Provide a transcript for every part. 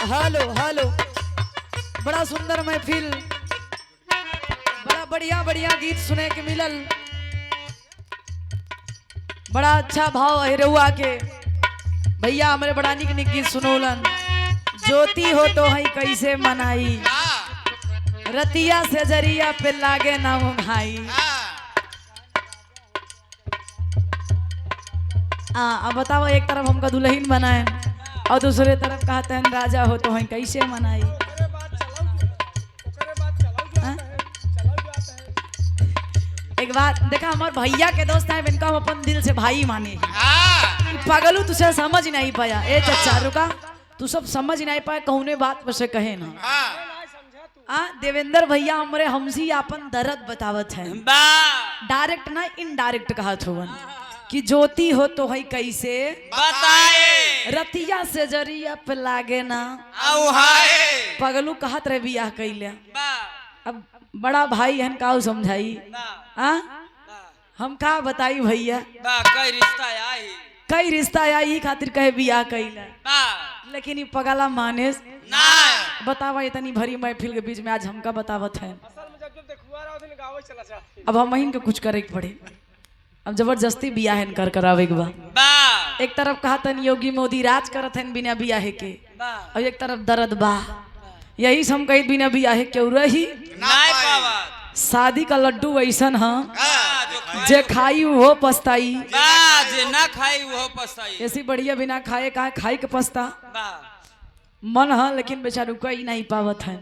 Hello hello, बड़ा सुंदर महफिल, बड़ा बढ़िया बढ़िया गीत सुने के मिलल। बड़ा अच्छा भाव है रउआ के भैया, हमारे बड़ा निक निक गीत सुनौलन। ज्योति हो तो हई कैसे मनाई, रतिया से जरिया पे लागे ना भाई। अब बताओ, एक तरफ हमका दुल्हन बनाए और दूसरे तरफ कहते हैं राजा हो तो हई कैसे मनाई। एक बात देखा, हमारे भैया के दोस्त हैं, इनका हम अपन दिल से भाई माने। पागलू तुझे समझ नहीं पाया। ए चचा रुका, तू सब समझ नहीं पाया, कहूने बात पर से कहे ना। देवेंद्र भैया हमरे हमसी अपन दर्द बतावत है, डायरेक्ट ना इनडायरेक्ट कहत हुवन कि ज्योति हो तो हई कैसे बताए, रतिया से जरिया पे लागे ना पगलू कहत रहे बियाह कैले। अब बड़ा भाई हन का समझाई, हम का बताई भैया, कई रिश्ता आई खातिर कहे बियाह कैले, लेकिन ये पगला माने बतावा इतनी भरी महफिल के बीच में आज हमका बतावत है। अब हम के कुछ करे के पड़े, अब जबरदस्ती बियाह कर करावे के बा। एक तरफ कहतन योगी मोदी राज करत हैं बिना बियाह के, और एक तरफ दर्द बा। यही से हम कही बिना बियाह के रही शादी का लड्डू वैसन है, जे खाई वो पछताई, जे ना खाई वो पछताई। ऐसी बढ़िया बिना खाए कहा खाई के पछता मन है, लेकिन बेचारू कही नहीं पावत है।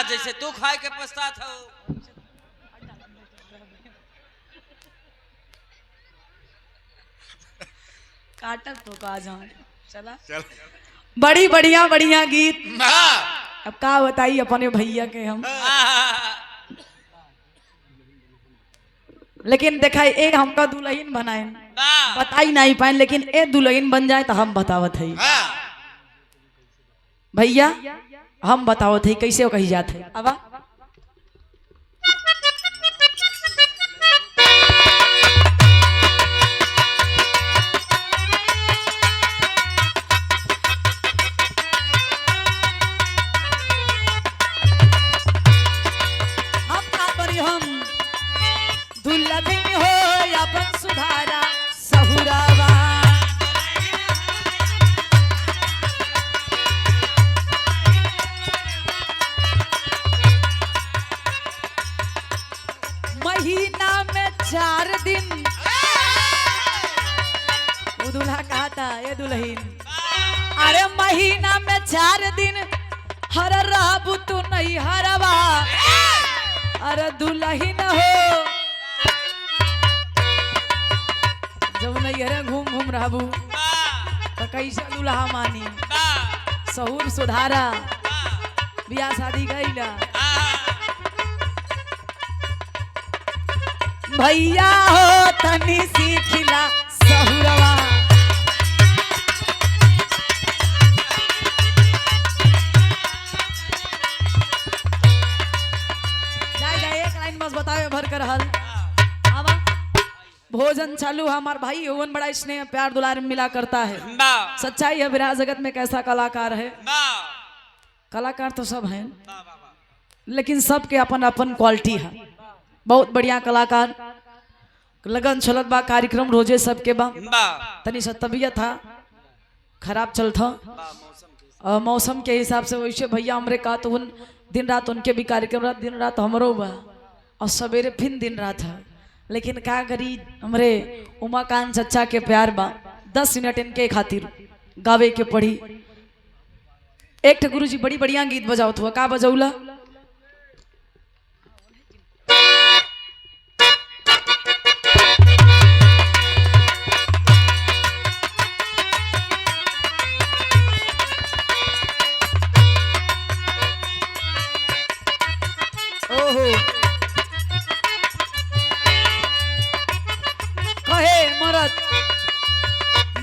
जैसे तू खाए के पछतात हो। काटक तो का जान चला चल। बड़ी बढ़िया बढ़िया गीत, अब का बताई अपने भैया के हम। लेकिन देखा एक हमका दुल्हन बनाए बताई नहीं पाए, लेकिन ए दुल्हन बन जाए तो हम बतावत है भैया, हम बतावत है कैसे कही जाते है। अब महीना में 4 दिन वो दूल्हा कहा था ये दुल्हन, अरे महीना में 4 दिन हर रहबू तू नहीं हरवा, अरे दुल्हन हो जब नहीं हरे घूम घूम रहबू तो कैसे दूल्हा मानी। सहूर सुधारा बियाह शादी गईला भैया हो तनी सीखिला सहुरवा। एक लाइन बस बताओ भर कर हल। भोजन चालू है, हमार भाई ओवन बड़ा स्नेह प्यार दुलार में मिला करता है। सच्चाई है विराह जगत में कैसा कलाकार है, कलाकार तो सब हैं, लेकिन सबके अपन अपन क्वालिटी है। बहुत बढ़िया कलाकार लगन चलत बा, कार्यक्रम रोजे सबके बा। तनी सा तबीयत था खराब चलता मौसम के हिसाब से, वैसे भैया हमरे का तो दिन रात उनके भी कार्यक्रम रहा, दिन रात हमरो बा और सवेरे फिर दिन रात है। लेकिन क्या करी, हमरे उमाकांत चचा के प्यार बा, 10 मिनट इनके खातिर गावे के पड़ी। एक गुरुजी बड़ी बढ़िया गीत बजाओ तो का बजौला।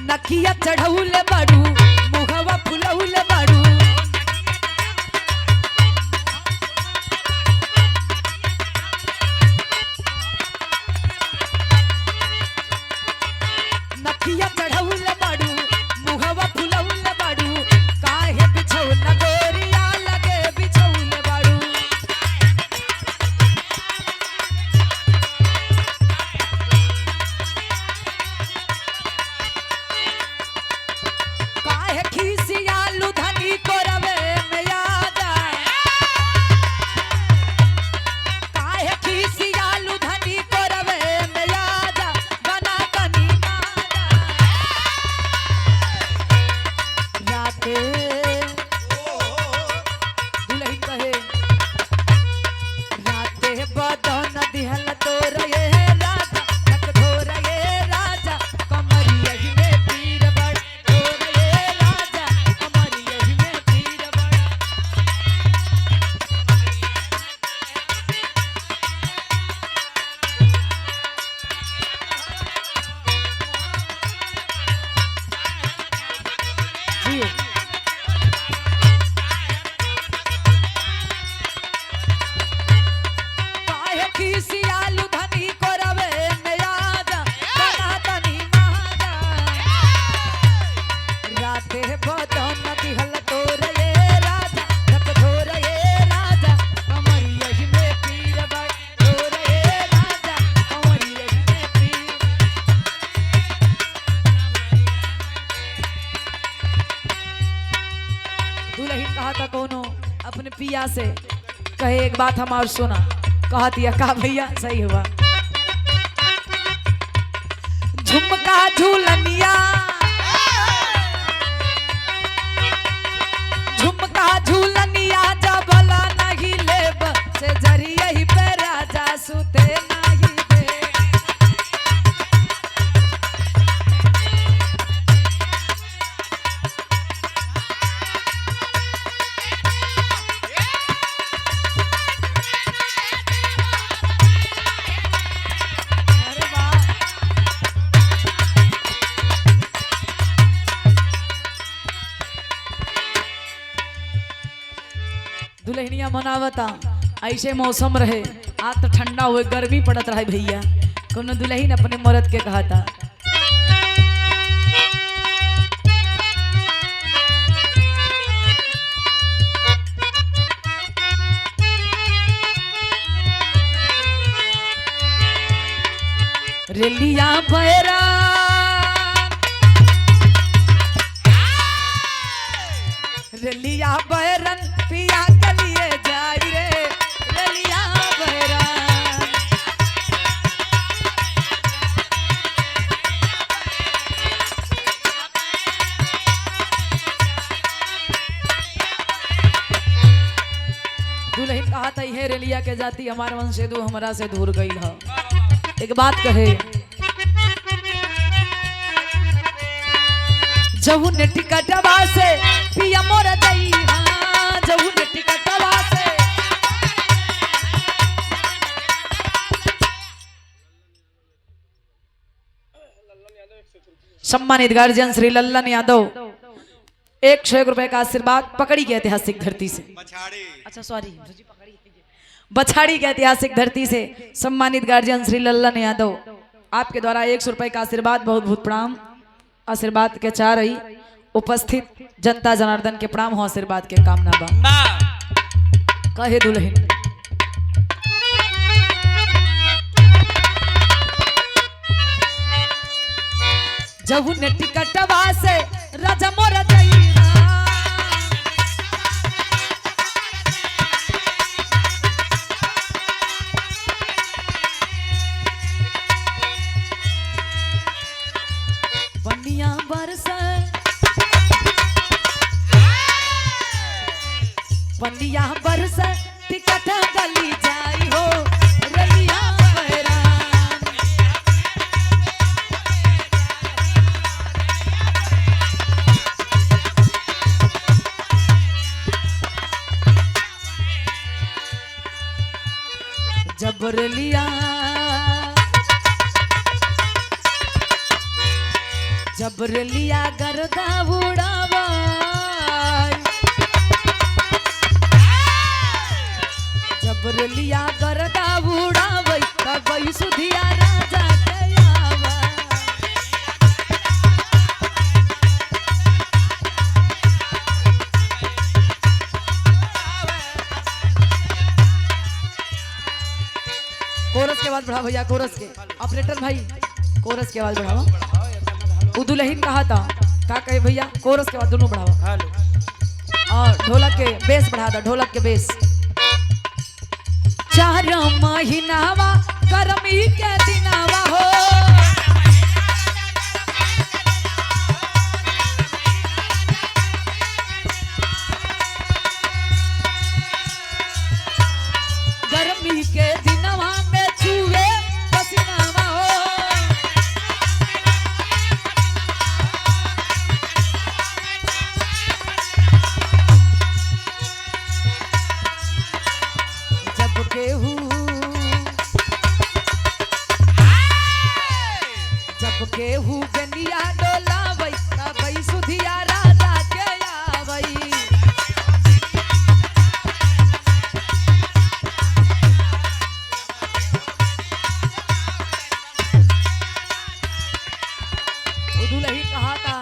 नकिया चढ़ौले बाड़ू, मुहवा फुलौले बाड़ू, दुल्हन कहा था कोनो अपने पिया से कहे एक बात हमार सुना, कहा दिया का भैया सही हुआ। झुमका झूलनिया झुमका झूलनिया जबला नहीं लेब से जरिया ही पे राजा सुते नहीं दे। अरे वाह दुल्हनिया मनावता ऐसे मौसम रहे, आज तो ठंडा हुए गर्मी पड़त रहे भैया। कोनो दुल्हन अपने मर्द के कहा था रेलिया पैरा रेलिया बैरन पिया के लिए जाई रे रेलिया बैरन। दुल्हन कहा था हे रेलिया के जाती हमारे मन से दू हमरा से दूर गई है। एक बात कहे जहू ने टिकटवा से पिया मोर दई जहू ने टिकटवा से। सम्मानित गार्जियन श्री लल्लन यादव 101 रुपए का आशीर्वाद पकड़ी के ऐतिहासिक धरती से, अच्छा सॉरी बछाड़ी के ऐतिहासिक धरती से सम्मानित गार्जियन श्री लल्लन यादव आपके द्वारा 100 रुपए का आशीर्वाद बहुत बहुत प्रणाम। आशीर्वाद के चाह रही उपस्थित जनता जनार्दन के प्रणाम हो, आशीर्वाद के कामना बा। कहे दुल्हन जहू ने टिकटवा से राजा मोर दई पनिया बरसा पनिया बरसा टिकट गली जाई हो रेलिया बैरान। जब रेलिया जब रेलिया गर्दा उड़ावा जब रेलिया गर्दा उड़ावै तब सुधिया राजा के आवा। कोरस के आवाज बढ़ाओ भैया, कोरस के ऑपरेटर भाई कोरस के आवाज बढ़ाओ। दुल्हन कहा था क्या कहे भैया, कोरस के बाद दोनों बढ़ाओ और ढोलक के बेस बढ़ा दो, ढोलक के बेस। 4 महीनावा गर्मी के दिनावा हो गर्मी के दिनवा में छुए पसीनावा हो। जब केहू गनिया डोलावै तब सुधिया राजा के आवै। दुल्हन कहा था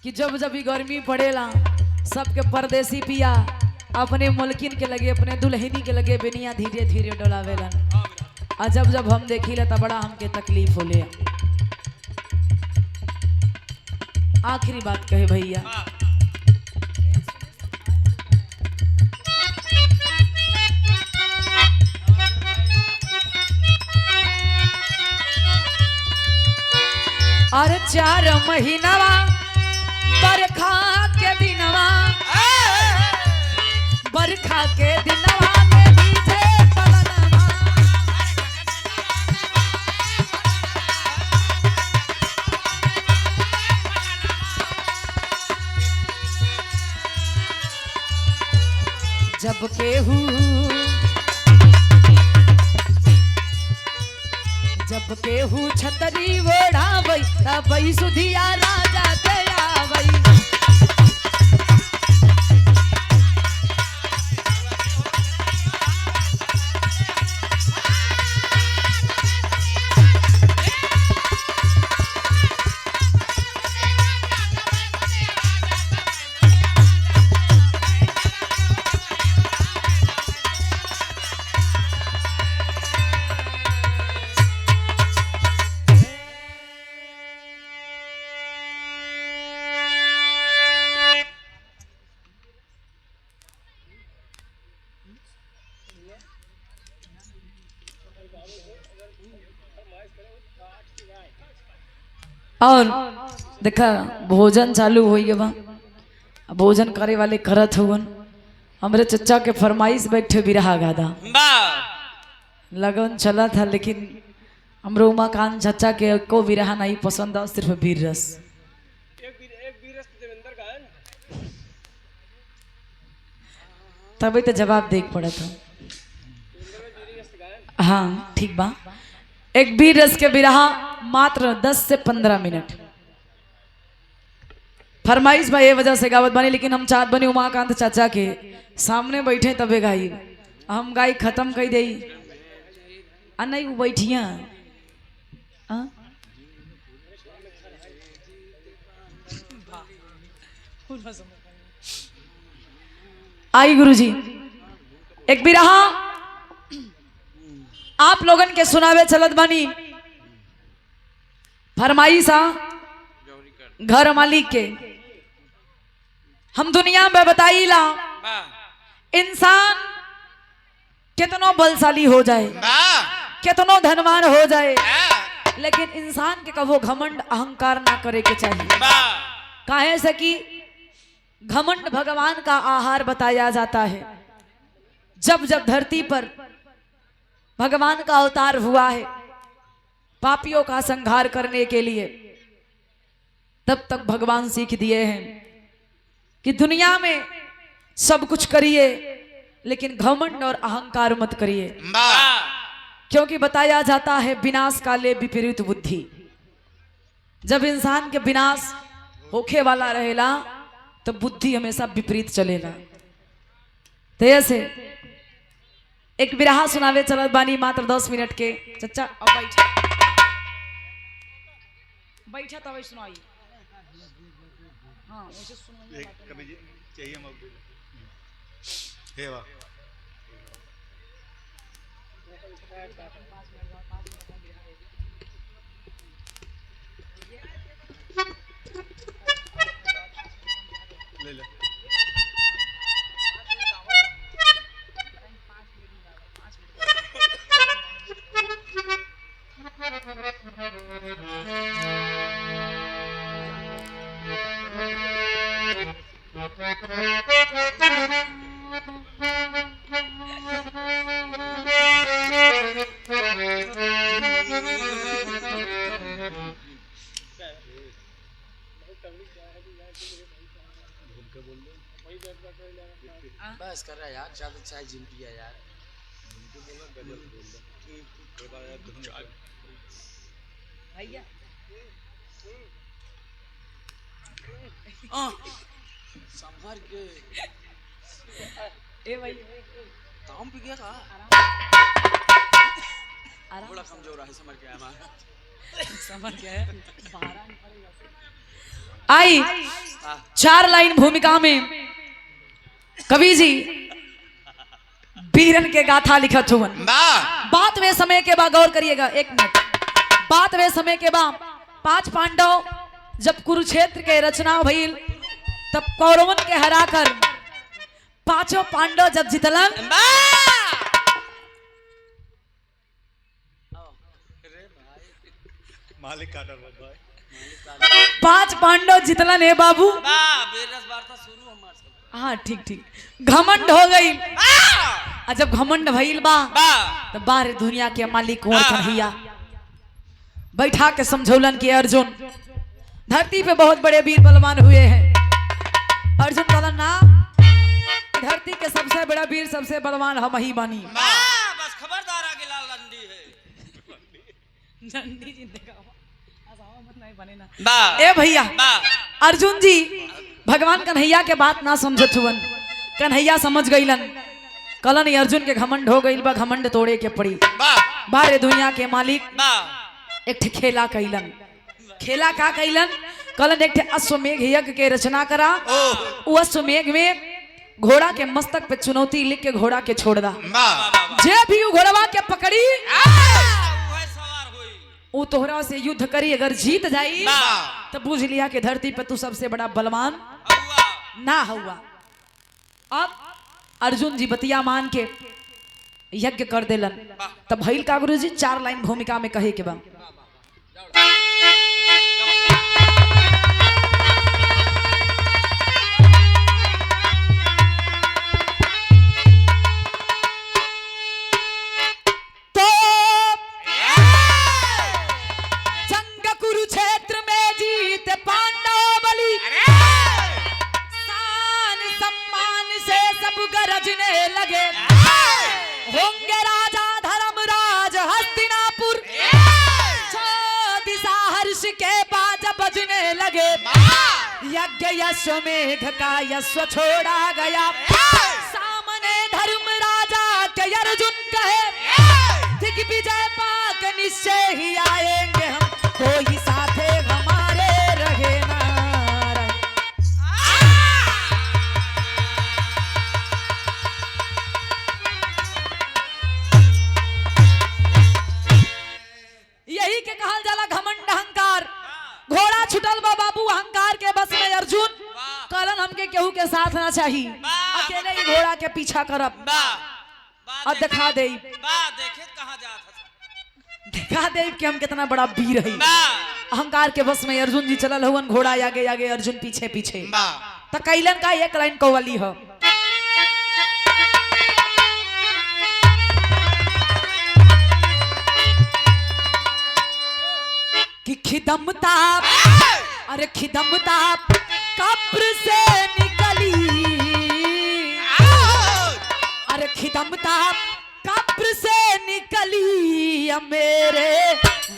कि जब जब भी गर्मी पड़ेला सबके परदेसी पिया अपने मुल्किन के लगे अपने दुल्हनी के लगे बेनिया धीरे धीरे डोलावेलन। और जब जब हम देखी ले तब बड़ा हमके तकलीफ होले। आखिरी बात कहे भैया और 4 महीनवा बरखा के दिनवा, बरखा के दिनवा में भीजे पवनवा। जब केहू छतरी ओढ़ावई तबई सुधिया राजा के आवई। और देखा भोजन चालू हो गया बा, भोजन करे वाले करत हुवन। हमरे चचा के फरमाइश बैठे बिरहा गादा लगन चला था, लेकिन हमरो उमाकांत चचा के को बिरहा नहीं पसंद आ, सिर्फ वीर रस। तभी तो जवाब देख पड़ा था। हाँ ठीक बा, एक वीर रस के बिरहा मात्र 10 से 15 मिनट फरमाइश बा, ये वजह से गावत बानी। लेकिन हम चाहत बनी उमाकांत चाचा के सामने बैठे तबे गाई, हम गाई खत्म कर दे नहीं वो बैठिया। आई गुरुजी एक बिरहा आप लोगन के सुनावे चलत बानी। फरमाइशा घर मालिक के हम दुनिया में बताईला, इंसान कितनो बलशाली हो जाए, कितनो धनवान हो जाए, लेकिन इंसान के कबो घमंड अहंकार ना करे के चाहिए। काहे से कि घमंड भगवान का आहार बताया जाता है। जब जब धरती पर भगवान का अवतार हुआ है पापियों का संहार करने के लिए, तब तक भगवान सीख दिए हैं कि दुनिया में सब कुछ करिए लेकिन घमंड और अहंकार मत करिए, क्योंकि बताया जाता है विनाश काले विपरीत बुद्धि। जब इंसान के विनाश होखे वाला रहेला तो बुद्धि हमेशा विपरीत चलेला। तो ऐसे एक बिरहा सुनावे चलत बानी मात्र 10 मिनट के। चचा अब बैठा बैठा तब सुनाई। हाँ वैसे सुनाई कभी चाहिए मौके हे वाह ले ले। बस कर रहा है यार, ज्यादा चाय जिम पिया यार। भैया संभर के ए भाई काम भी गया था, बड़ा कमजोर है। समझ के आया समझ के आई 4 लाइन भूमिका में कवि जी वीरन के गाथा लिखत हुवन। बात वे समय के बाद गौर करिएगा, 1 मिनट। बात वे समय के बाद 5 पांडव जब कुरुक्षेत्र के रचना भइल तब कौरवन के हराकर 5 पांडव जब जितलन मालिक का डर भाई 5 पांडव जितलन है बाबू। बेरस वार्ता शुरू हमार सब। हाँ ठीक ठीक। घमंड हो गई। जब घमंड भइल बा तो बाहर दुनिया के मालिक कुंवर कन्हैया बैठा के समझौलन कि अर्जुन धरती पे बहुत बड़े वीर बलवान हुए हैं। अर्जुन कहला ना, धरती के सबसे बड़ा वीर सबसे बलवान हम ही बानी। बस खबरदार आगे लाल लंडी है। नंदी जी ने कहा मत नहीं बने ना। ए भैया अर्जुन जी भगवान कन्हैया के बात ना समझत हुवन। कन्हैया समझ गईलन। कलन अर्जुन के घमंड हो गईल बा, घमंड तोड़े के पड़ी। बाहर दुनिया के मालिक एक ठे खेला कैलन। खेला का कैलन? कलन एक ठे अश्वमेघ यज्ञ के रचना करा। वो अश्वमेघ में घोड़ा के मस्तक पे चुनौती लिख के घोड़ा के छोड़ दा। जे भी घोड़वा के पकड़ी वो तोहरा से युद्ध करी, अगर जीत जाई तो बुझ लिया कि धरती पे तू सबसे बड़ा बलवान ना हुआ। अब अर्जुन जी बतिया मान के यज्ञ कर देलन। तब भइल का गुरुजी 4 लाइन भूमिका में कहे के बा। तो जंग कुरुक्षेत्र में जीते पांडव बलि, शान सम्मान से सब गरजने लगे। होंगे राजा धर्मराज हस्तिनापुर, दिशा हर्ष के बाज बजने लगे। यज्ञ यश्वमेघ का यश्व छोड़ा गया, सामने धर्मराजा के अर्जुन कहे, दिग्विजय पाक निश्चय ही आएंगे हम, कोई साथे हमारे रहे ना। यही के कहल जाला घमंड अहंकार। घोड़ा छुटल बा बाबू अहंकार के बस में। अर्जुन कहलन हमके केहू के साथ ना चाहिए, अकेले ही घोड़ा के पीछा करब और दिखा दे, दिखा दे कि हम कितना बड़ा वीर है। अहंकार के बस में अर्जुन जी चलल हुवन, घोड़ा आगे आगे अर्जुन पीछे पीछे। तो कैलन का एक लाइन कव्वाली हो कि खिदमता, अरे खिदमता कब्र से निकली, अरे खिदमता कब्र से निकली मेरे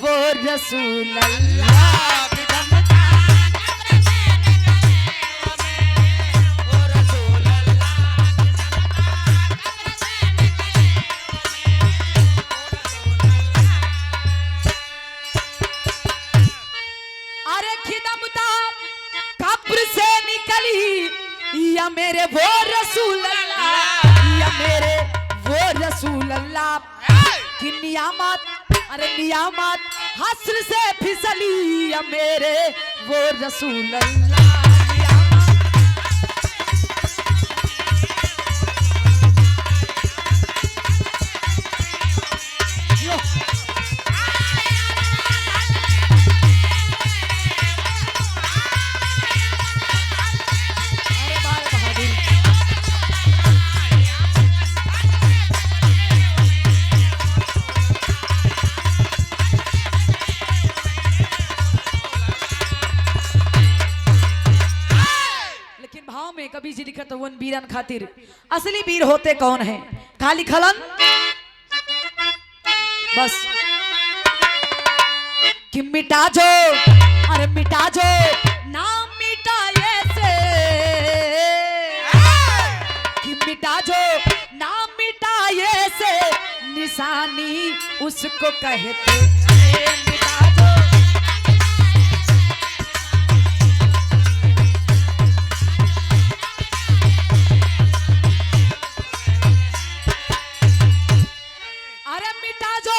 वो रसूल अल्लाह। या मेरे वो रसूल अल्लाह, या मेरे वो रसूल अल्लाह की नियामत, अरे नियामत हस्र से फिसली, या मेरे वो रसूल अल्लाह। कभी जी लिखत वन वीरन खातिर, असली वीर होते कौन है? कहा लिखलन बस कि मिटा जो, अरे मिटा जो नाम मिटाए से, कि मिटा जो नाम मिटाए से निशानी उसको कहते। मिटा जो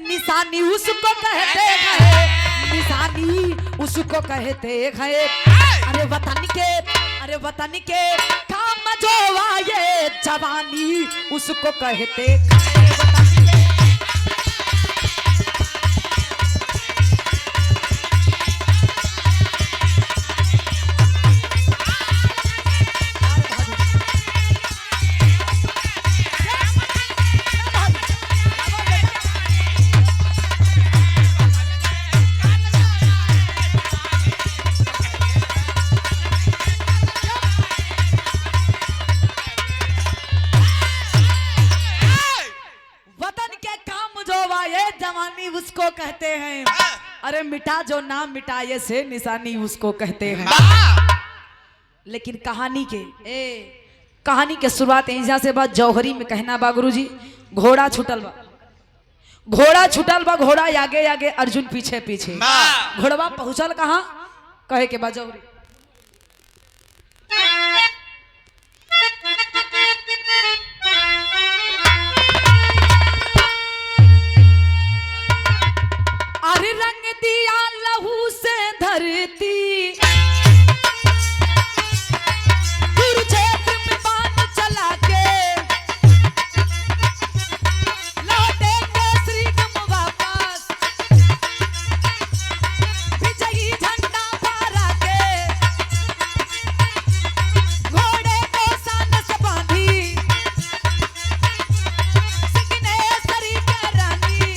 निशानी उसको कहते हैं, निशानी उसको कहते हैं। अरे वतन के काम जो आए जवानी उसको कहते हैं। अरे मिटा जो नाम मिटाए से निशानी उसको कहते हैं। लेकिन कहानी के शुरुआत यहाँ से बात जौहरी में कहना बा गुरुजी। घोड़ा छुटल बा घोड़ा आगे आगे अर्जुन पीछे पीछे। घोड़वा पहुंचल कहाँ कहे के बा जौहरी। अरे रंग दिया लहू से धरती कुरुक्षेत्र में बाण चला के लौटे केसरी गम वापस विजयी झंडा फहरा के घोड़े को सान से बांधी सिकने सरी के रानी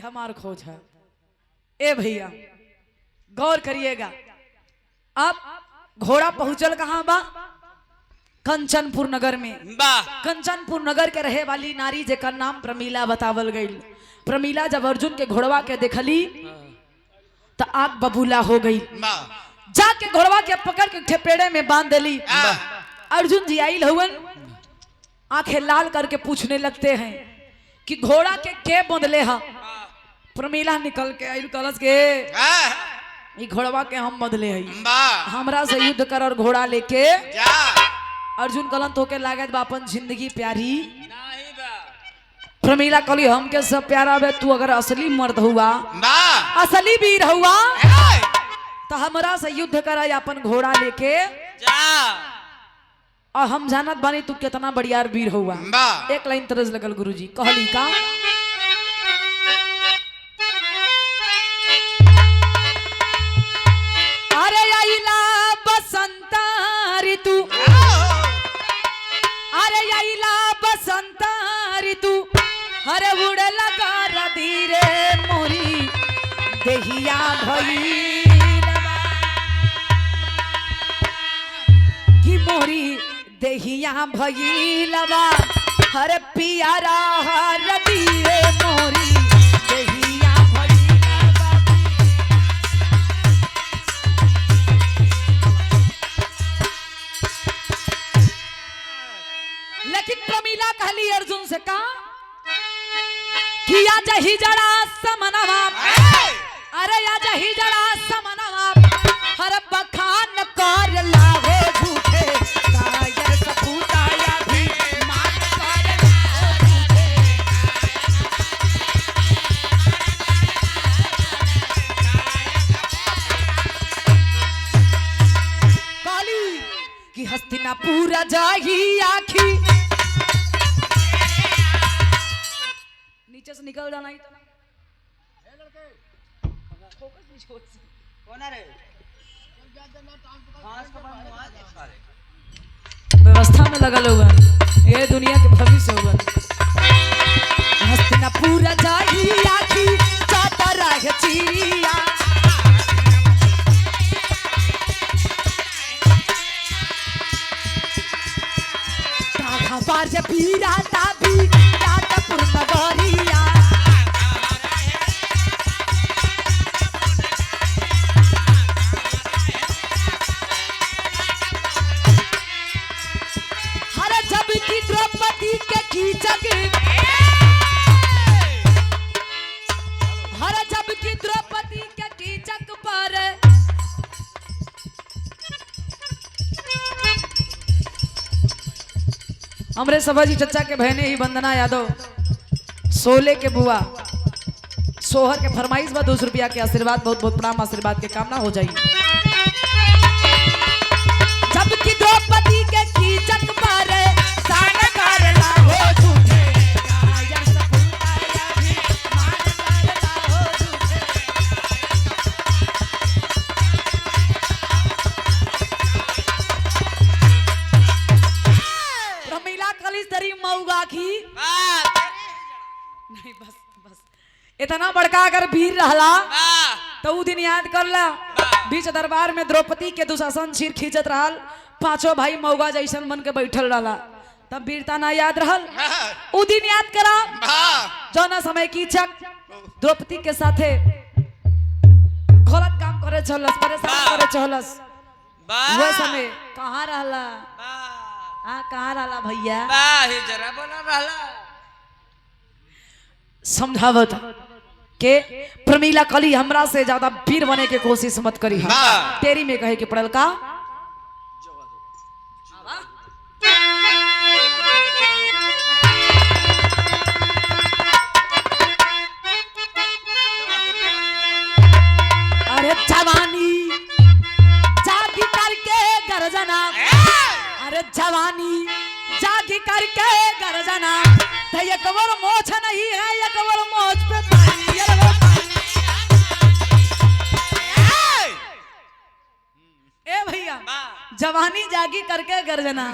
हमार खोज है। ए भैया गौर करिएगा। अब घोड़ा पहुंचल कहां बा? कंचनपुर नगर में। कंचनपुर नगर के रहे वाली नारी जेकर नाम प्रमीला बतावल गई। प्रमीला जब अर्जुन के घोड़वा के देखली तो आग बबूला हो गई। जाके घोड़वा के पकड़ के ठेपेड़े में बांध देली। अर्जुन जी आइल हवन आंखें लाल करके पूछने लगते हैं कि घोड़ा के बंधले हा? प्रमीला निकल के आइल कलश के ई घोड़वा के हम बदले हई, हमरा से युद्ध कर और घोड़ा लेके। अर्जुन कलन तो के लागत बा अपन जिंदगी प्यारी। प्रमीला कली हमके सब प्यारा बे, तू अगर असली मर्द हुआ असली वीर हुआ तो हमरा से युद्ध कर अपन घोड़ा लेके और हम जानत बानी तू कितना बढ़िया वीर हुआ। एक लाइन तरस लगल गुरुजी कहली का अरे आइला बसंत ऋतु, अरे आइला बसंत ऋतु, अरे उड़े लगा धीरे मोरी देहिया भइलबा कि मोरी देहिया भइलबा हर पियारा हर धीरे मोरी देहिया भइलबा। लेकिन प्रमीला कहली अर्जुन से का किया जही जड़ा समनवा, अरे या जही जड़ा समनवा हर बखान कर लावे झूठे कायर सपूता या भी मान कर लावे काली कि हस्तिनापुर जाही आखी नीचे से निकल जाना ही तो नहीं। व्यवस्था में लगा लोग ये दुनिया के भविष्य होगा। हस्तिनापुर जाही आखी चातर है चिड़िया काहा बार से पीरा ताबी काटपुर नगरिया द्रौपदी के कीचक हर जब की द्रौपदी के कीचक पर हमरे सभाजी चचा के बहने ही वंदना यादव सोले के बुआ सोहर के फरमाइश बा 200 रुपया के आशीर्वाद बहुत बहुत प्रणाम आशीर्वाद के कामना हो जाई। जब की द्रौपदी के कीचक पर सान कर लाहो झूठे कायर सपूता या भी इतना बड़का अगर वीर रहला तो उ दिन याद कर ला बीच दरबार में द्रौपदी के दुशासन सिर खींचत रहल, पांचों भाई मौगा जैसन बन के बैठल रहला, तब वीरता ना याद रहल। उ दिन याद करा जौना समय कीचक द्रौपदी के साथे गलत काम करे चलस, परेशान करे चलस, वो समय कहाँ रहला? कहाँ रहला भैया? जरा बोला रहला समझावत के प्रमीला कली हमरा से ज्यादा वीर बने के कोशिश मत करी। तेरी में कहे के पड़ल का अरे जवानी जागी करके गरजना, अरे जवानी जागी करके गरजना, एक बार मोछ नहीं है, एक बार मोछ पे पानी। ए भैया जवानी जागी करके गर्जना,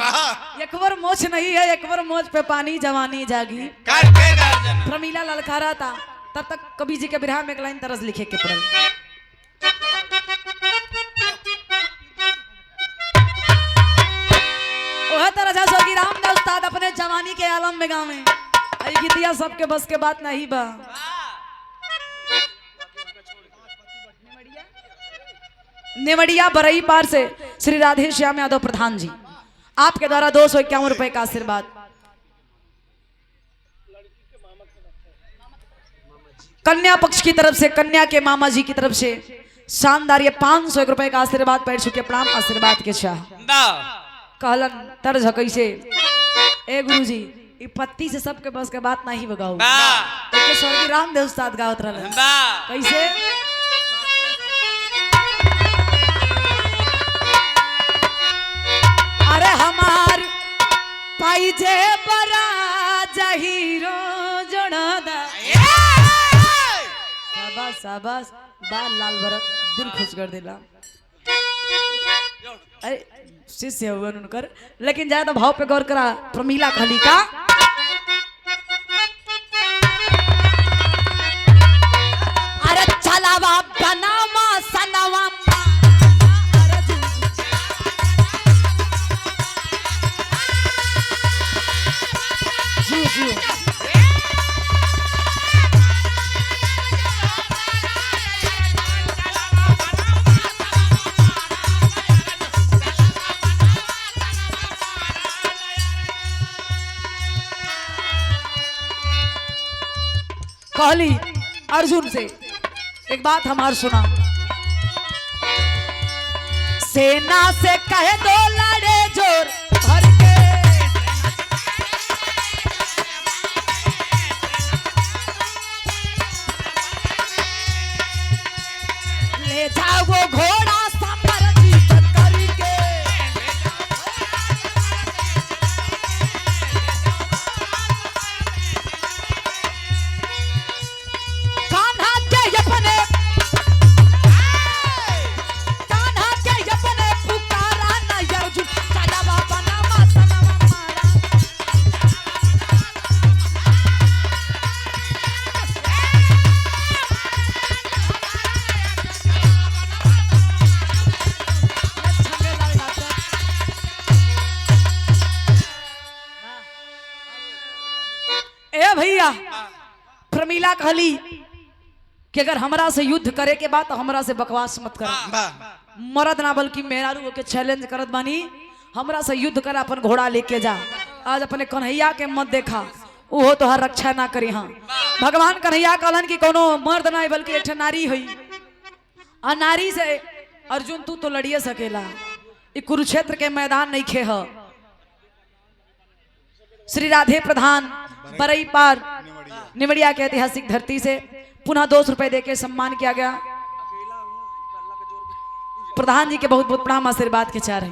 एक बार मोछ नहीं है, एक बार मोछ पे पानी, जवानी जागी करके गर्जना। प्रमीला ललकारा था, तब तक कवि जी के बिरहा में एक लाइन तरस लिखे के पड़ल। ओह तरह जोगी रामदास उस्ताद अपने जवानी के आलम में गावे, गीतिया सबके बस के बात नहीं बा। नेवड़िया बरई पार से श्री राधे श्याम यादव प्रधान जी, आपके द्वारा 251 रुपए का आशीर्वाद। कन्या पक्ष की तरफ से, कन्या के मामा जी की तरफ से शानदार ये 501 रुपए का आशीर्वाद पैर छू के प्रणाम, आशीर्वाद के चाह कहलन तर्ज कैसे ए गुरुजी ई पत्ती से सबके बस के बात नहीं बगाओ। एक स्वर्गीय रामदेव उस्ताद गावत रहले कैसे अरे हमार पाइजे बरा जहीरो जोड़दा। शाबाश शाबाश, बाल लाल भरत दिल खुश कर दिला। अरे शिष्य हुआ उनकर, लेकिन ज्यादा भाव पे गौर करा। प्रमीला खली का अरे चलावा बनावा सनावा, कहली अर्जुन से एक बात हमार सुना, सेना से कहे दो लड़े जोर भर के, ले जाओ वो घोड़ा समर जीत करके, भैया प्रमीला कहली कि अगर हमरा से युद्ध करे के बाद तो हमरा से बकवास मत कर, मरद ना बल्कि मेहरारू के चैलेंज करत बानी, हमरा से युद्ध कर, अपन घोड़ा लेके जा। आज अपने कन्हैया के मत देखा, वो तो हर रक्षा ना करी। हाँ भगवान कन्हैया कहलन कि कोनो मर्द ना बल्कि एक नारी हुई, और नारी से अर्जुन तू तो लड़िए सकेला, ये कुरुक्षेत्र के मैदान नहीं खे। श्री राधे प्रधान बरई पार निवड़िया के ऐतिहासिक धरती से पुनः 200 रुपए देके सम्मान किया गया। प्रधान जी के बहुत बहुत प्रणाम, आशीर्वाद के चार है।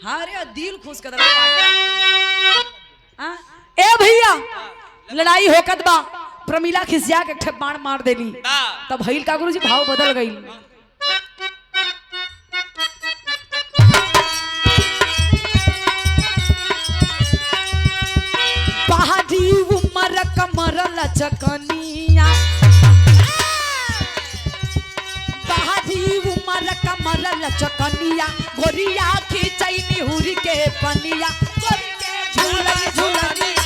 हाँ रे दिल खुश कर ए भैया, लड़ाई होकत बा, प्रमीला खिसिया के बाण मार देली, तब भइल का गुरुजी भाव बदल गई। बहादी लचकनिया बाहरी उमर कमर लचकनिया गोरिया खींचई निहुर के पनिया गोरी के झूलन झूलनिया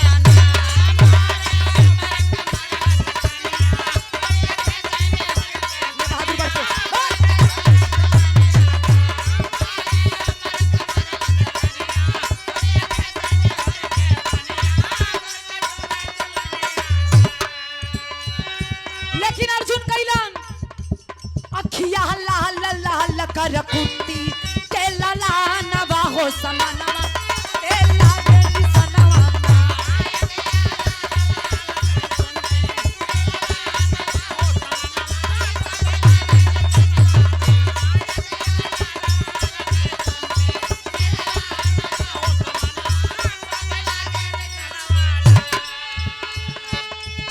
लेकिन अर्जुन कैलन अखिया लाल लाल कर कुत्ती के ललानवा हो समानवा ए लागे सनवा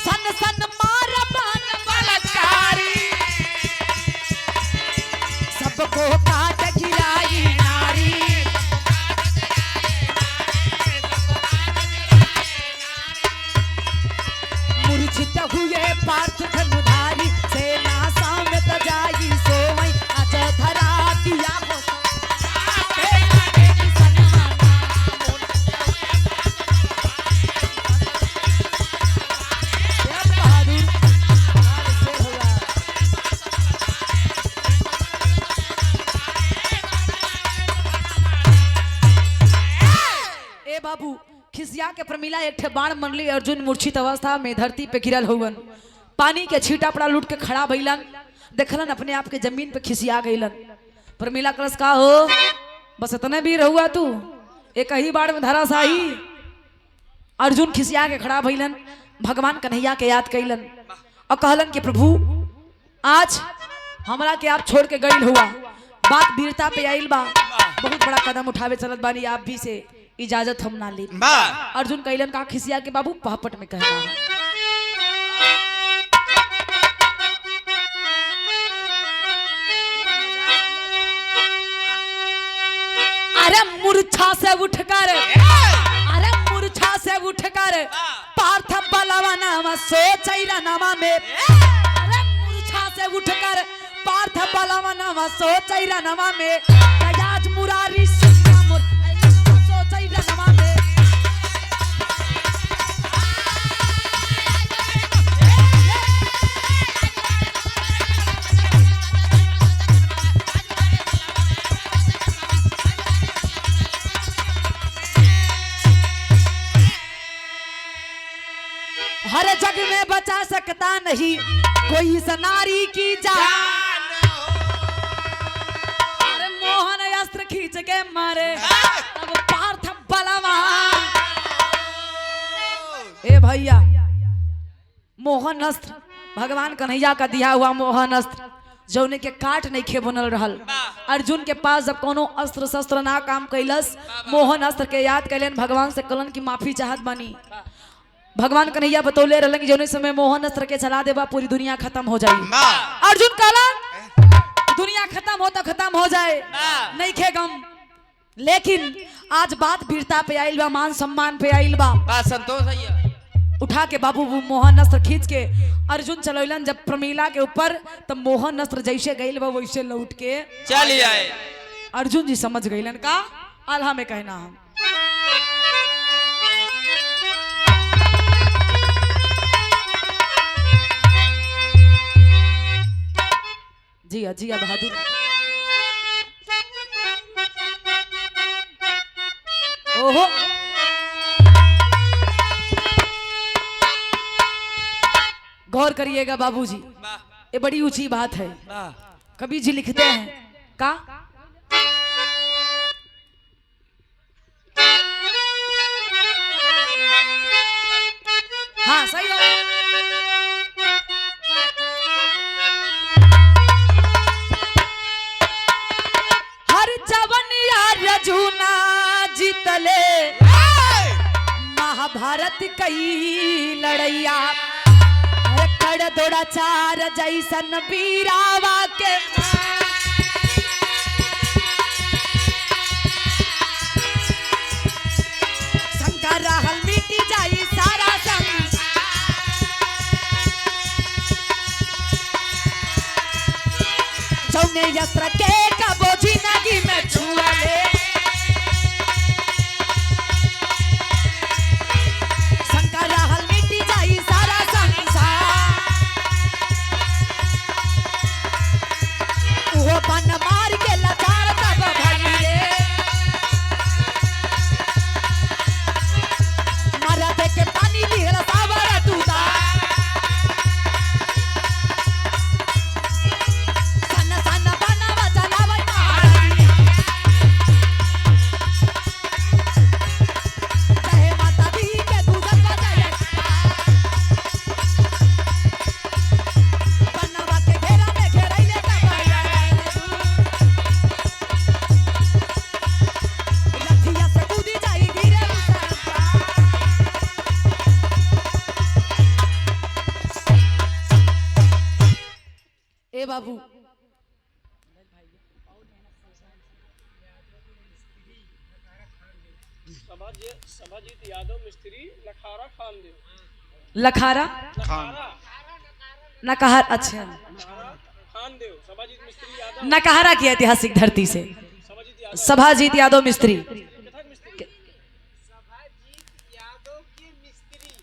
सन सन मार बान बलकारी सबको काट गिराई नारी मूर्छित हुए पार्थ धनुधारी सेना सामत जाई सोई अज धरा दिया हो बाबू खिसिया के प्रमिला एक ठे बाण मनली अर्जुन मूर्छित अवस्था में धरती पे गिरल हुवन पानी के छींटा पड़ा लूट के खड़ा भइलन देखलन अपने आप के जमीन पे खिसिया गइलन प्रमिला कलश का हो बस इतने भी रहुआ तू एक ही बाण में धराशाही अर्जुन खिसिया के खड़ा भइलन भगवान कन्हैया के याद कैलन और कहलन कि प्रभु आज हमरा के आप छोड़ के गइल हुआ बात वीरता पे आइल बा बहुत बड़ा कदम उठावे चलत बानी आप भी से इजाजत हम ना ली अर्जुन कैलन का खिसिया के बाबू पहपट में कहना है अरे मूर्छा से उठकर पार्थ बलवानामा सोचैरा नामा में अरे मूर्छा से उठकर पार्थ बलवानामा सोचैरा नामा में आज मुरारी हर जग में बचा सकता नहीं कोई इस नारी की जान अरे मोहन अस्त्र खींच के मारे अब पार्थ बलवान ए भैया मोहन अस्त्र भगवान कन्हैया का दिया हुआ मोहन अस्त्र जौने के काट नहीं खे बनल रहल अर्जुन के पास जब कोनो अस्त्र शस्त्र ना काम कैलस मोहन अस्त्र के याद कैलन भगवान से कलन की माफी चाहत बानी भगवान कन्हैया बतौले रहलन कि जौने समय मोहन अस्त्र के चला देबा पूरी दुनिया खत्म हो जाई अर्जुन कहलन दुनिया खत्म हो तो खत्म हो जाए नहीं खे गम लेकिन आज बात वीरता पे आइल बा मान सम्मान पे आइल बा बात संतोष है उठा के बाबू वो मोहन अस्त्र खींच के अर्जुन चलौलन जब प्रमीला के ऊपर तब मोहन अस्त्र जैसे गइल बा वैसे लौट के चल आए अर्जुन जी समझ गइलन का आल्हा में कहना हम जिया जिया बहादुर ओहो गौर करिएगा बाबूजी ये बड़ी ऊंची बात है कबीर जी लिखते हैं का हाँ सही हो रजूना जीतले महाभारत कई लड़ैया कड़ दौड़ा चार जैसन वीरावा के शंकर रहल मिटी जाई सारा संग जौने यस्त्र के कबो जिंदगी में छुआ ले शंकर रहल मिटी जाई सारा संसार वो पन मार के लाचार तब भई रे मारा दे के पानी लिहल सावर तूता सन सन बनावा चलावई मारी चाहे माता दी के दूधन बजाए बनवा के घेरा में घेरैले कबैया लठिया से कूदी जाई गिरे ए बाबू सभाजीत यादव मिस्त्री लखारा खान देव लखारा नकहर अच्छा खान देव सभाजीत मिस्त्री यादव नकहरा की ऐतिहासिक धरती से सभाजीत यादव सभाजीत यादव मिस्त्री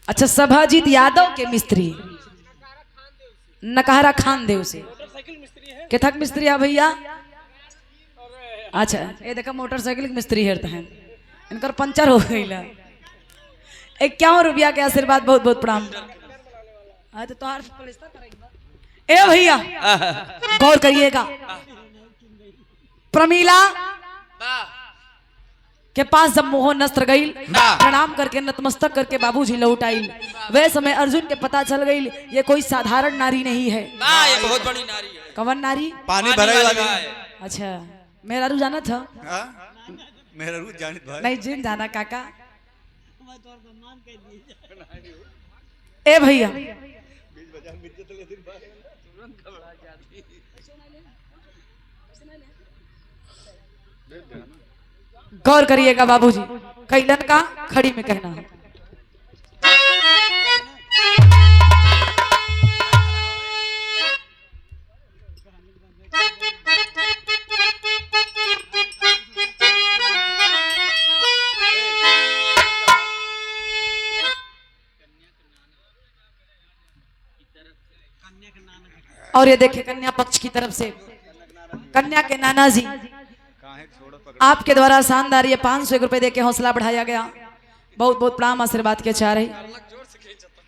अच्छा सभाजीत यादव के मिस्त्री नकहरा खान देव से मोटरसाइकिल मिस्त्री है केथक मिस्त्री है भैया और अच्छा ये देखा मोटरसाइकिल के मिस्त्री हेरते हैं इनकर पंचर हो गई 51 रुपया के आशीर्वाद बहुत बहुत प्रणाम तो तोहार ए भैया गौर करिएगा प्रमीला के पास जब मोहन नस्त्र गई प्रणाम करके नतमस्तक करके बाबूजी लौट आई वे समय अर्जुन के पता चल गई ये कोई साधारण नारी नहीं है ये बहुत बड़ी नारी है कवन नारी पानी भरे वाली अच्छा मेरा रू जाना था हाँ? मेरा रू जानित भाई नहीं जिन जाना काका ए भैया गौर करिएगा बाबूजी कैलन का खड़ी में कहना है और ये देखिए कन्या पक्ष की तरफ से कन्या के नाना जी आपके द्वारा शानदार ये 500 रुपए दे के हौसला बढ़ाया गया बहुत बहुत प्रणाम आशीर्वाद के चाह रही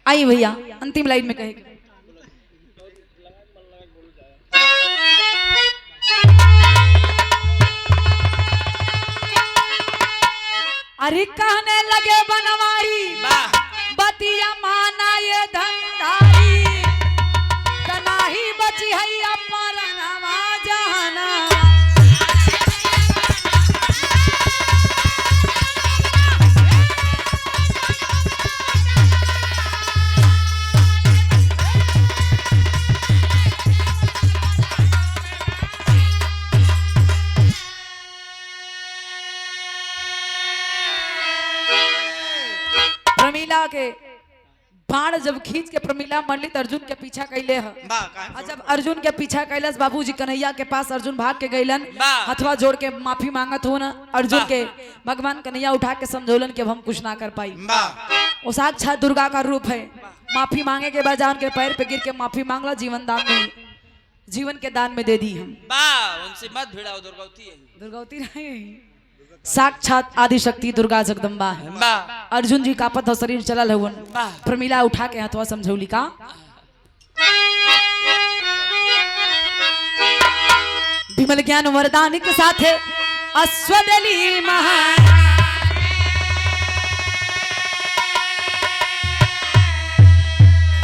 आई भैया अंतिम लाइन में कहेगी अरे कहने लगे बनवारी बतिया माना ये धंधारी तना ही बची है अपर नवा जहाना प्रमीला के बाण जब खींच के प्रमीला मंडलित अर्जुन के पीछा कैले है जब अर्जुन के पीछा कैलस बाबूजी कन्हैया के पास अर्जुन भाग के गईलन हथवा जोड़ के माफी मांगत हो ना अर्जुन के भगवान कन्हैया उठा के समझौलन कि अब हम कुछ ना कर पाई वो साक्षात दुर्गा का रूप है माफी मांगे के बाद उनके पैर पे गिर के माफी मांगला जीवन दान में जीवन के दान में दे दी हम उनसे मत भिड़ाओ दुर्गावती है दुर्गावती नहीं साक्षात आदि शक्ति दुर्गा जगदम्बा है अर्जुन जी का पथ शरीर चलल है प्रमीला उठा के हथवा समझौली का विमल ज्ञान वरदान के साथ अश्वदली महा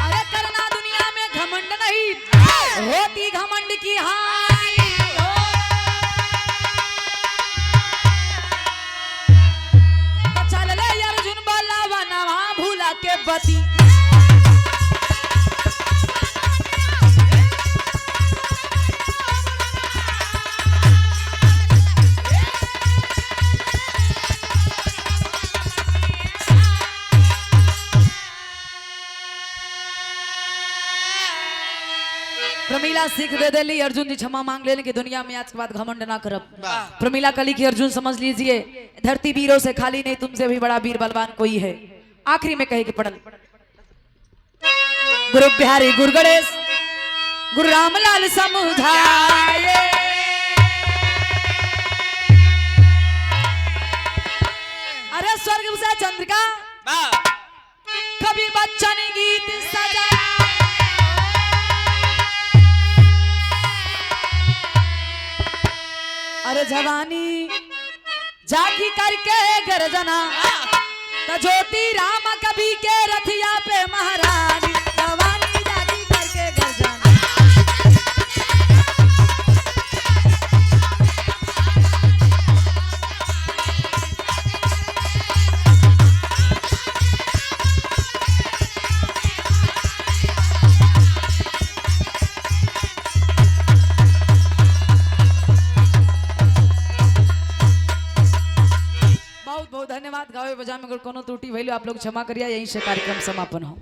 अरे करना दुनिया में घमंड नहीं होती घमंड की हानि चल ले अर्जुन बाला बनवा भूला के बती प्रमीला प्रमिला सीख दे देली, अर्जुन जी क्षमा मांग लेने की दुनिया में आज के बाद घमंड ना करब। प्रमिला कली की अर्जुन समझ लीजिए, धरती वीरों से खाली नहीं, तुमसे भी बड़ा वीर बलवान कोई है। आखिरी में कहे कि पढ़ल गुरु बिहारी गुरु गणेश गुरु रामलाल समझाए, अरे स्वर्ग से चंद्रिका कभी बच्चन गीत सजा, अरे जवानी जागी करके गर्जना, तो ज्योति राम कभी के रथिया पे महारानी, जवानी जागी करके गर्जना। बहुत बहुत धन्यवाद। गावे बजा में अगर कोनो त्रुटि भइलो आप लोग क्षमा करिए, यहीं से कार्यक्रम समापन हो।